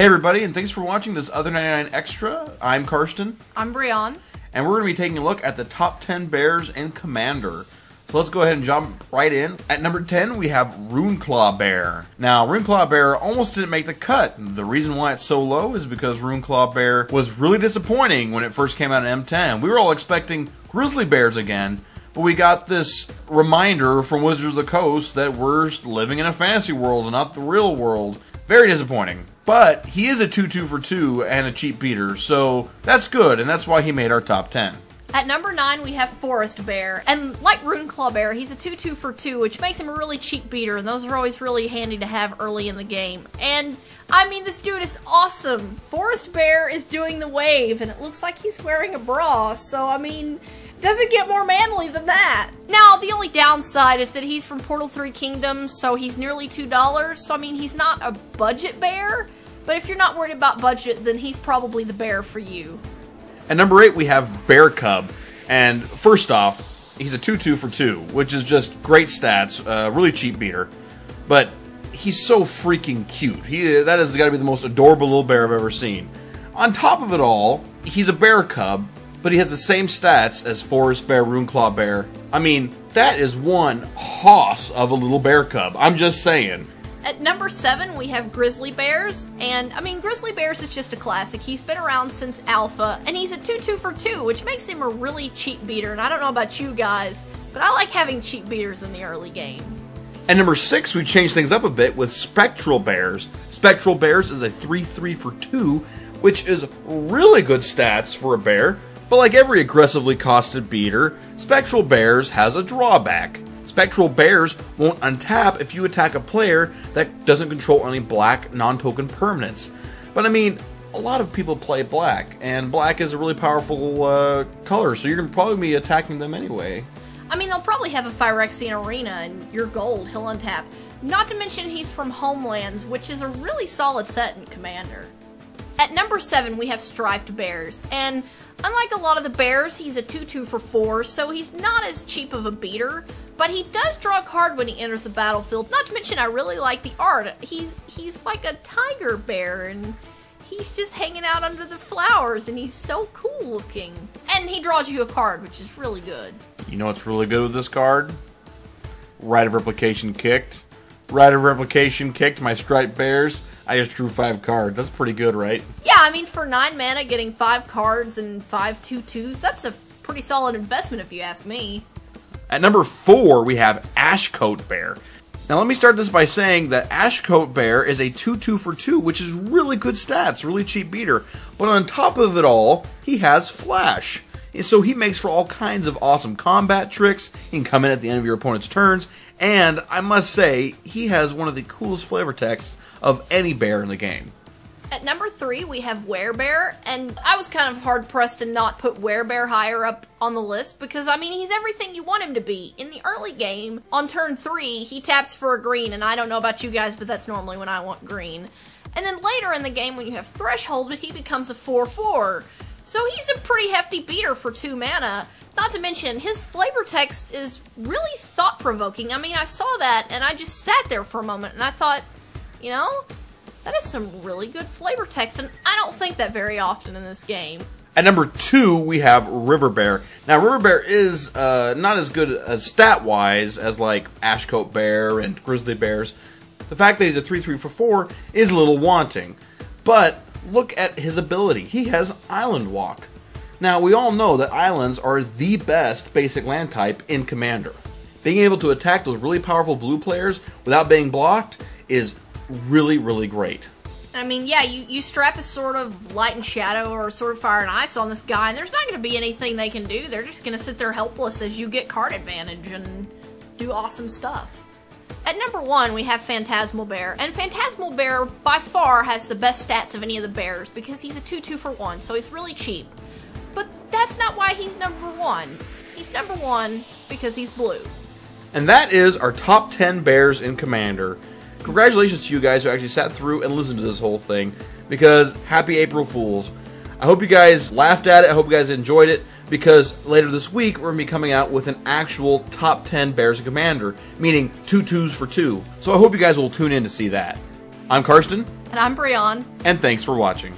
Hey everybody, and thanks for watching this Other 99 Extra. I'm Karsten. I'm Brianne. And we're going to be taking a look at the top 10 bears in Commander. So let's go ahead and jump right in. At number 10, we have Runeclaw Bear. Now, Runeclaw Bear almost didn't make the cut. The reason why it's so low is because Runeclaw Bear was really disappointing when it first came out in M10. We were all expecting grizzly bears again, but we got this reminder from Wizards of the Coast that we're living in a fantasy world and not the real world. Very disappointing. But he is a 2-2 for 2 and a cheap beater, so that's good, and that's why he made our top 10. At number 9, we have Forest Bear, and like Runeclaw Bear, he's a 2-2 for 2, which makes him a really cheap beater, and those are always really handy to have early in the game. And, I mean, this dude is awesome. Forest Bear is doing the wave, and it looks like he's wearing a bra, so, I mean, doesn't get more manly than that. Now, the only downside is that he's from Portal 3 Kingdoms, so he's nearly $2, so, I mean, he's not a budget bear, but if you're not worried about budget, then he's probably the bear for you. At number 8, we have Bear Cub. And first off, he's a 2-2 for 2, which is just great stats, really cheap beater. But he's so freaking cute. That has got to be the most adorable little bear I've ever seen. On top of it all, he's a Bear Cub, but he has the same stats as Forest Bear, Runeclaw Bear. I mean, that is one hoss of a little Bear Cub. I'm just saying. At number 7, we have Grizzly Bears, and, I mean, Grizzly Bears is just a classic. He's been around since Alpha, and he's a 2-2 for 2, which makes him a really cheap beater, and I don't know about you guys, but I like having cheap beaters in the early game. At number 6, we changed things up a bit with Spectral Bears. Spectral Bears is a 3-3 for 2, which is really good stats for a bear, but like every aggressively costed beater, Spectral Bears has a drawback. Spectral Bears won't untap if you attack a player that doesn't control any black non-token permanents. But I mean, a lot of people play black, and black is a really powerful color, so you're going to probably be attacking them anyway. I mean, they'll probably have a Phyrexian Arena, and you're gold, he'll untap. Not to mention he's from Homelands, which is a really solid set in Commander. At number 7, we have Striped Bears, and unlike a lot of the bears, he's a 2-2 for 4, so he's not as cheap of a beater, but he does draw a card when he enters the battlefield. Not to mention, I really like the art. He's like a tiger bear, and he's just hanging out under the flowers, and he's so cool looking. And he draws you a card, which is really good. You know what's really good with this card? Rite of Replication kicked. Rite of Replication kicked my Striped Bears. I just drew 5 cards. That's pretty good, right? Yeah, I mean, for 9 mana, getting 5 cards and 5 2/2s, that's a pretty solid investment if you ask me. At number 4, we have Ashcoat Bear. Now, let me start this by saying that Ashcoat Bear is a 2-2 for 2, which is really good stats, really cheap beater. But on top of it all, he has Flash. So he makes for all kinds of awesome combat tricks. He can come in at the end of your opponent's turns. And I must say, he has one of the coolest flavor texts of any bear in the game. At number 3, we have Werebear, and I was kind of hard-pressed to not put Werebear higher up on the list, because, I mean, he's everything you want him to be. In the early game, on turn 3, he taps for a green, and I don't know about you guys, but that's normally when I want green. And then later in the game, when you have Threshold, he becomes a 4-4. So he's a pretty hefty beater for 2 mana. Not to mention, his flavor text is really thought-provoking. I mean, I saw that, and I just sat there for a moment, and I thought, you know, that is some really good flavor text, and I don't think that very often in this game. At number 2, we have Werebear. Now, Werebear is not as good as stat-wise as like Ashcoat Bear and Grizzly Bears. The fact that he's a 3-3 for 4 is a little wanting. But look at his ability. He has Island Walk. Now, we all know that islands are the best basic land type in Commander. Being able to attack those really powerful blue players without being blocked is really, really great. I mean, yeah, you strap a Sword of Light and Shadow or a Sword of Fire and Ice on this guy, and there's not going to be anything they can do. They're just going to sit there helpless as you get card advantage and do awesome stuff. At number 1, we have Phantasmal Bear, and Phantasmal Bear by far has the best stats of any of the bears because he's a 2-2 for 1, so he's really cheap. But that's not why he's number 1. He's number 1 because he's blue. And that is our top 10 bears in Commander. Congratulations to you guys who actually sat through and listened to this whole thing, because happy April Fools. I hope you guys laughed at it, I hope you guys enjoyed it, because later this week we're going to be coming out with an actual top 10 bears in Commander, meaning 2 2s for 2. So I hope you guys will tune in to see that. I'm Karsten, And I'm Brianne. and thanks for watching.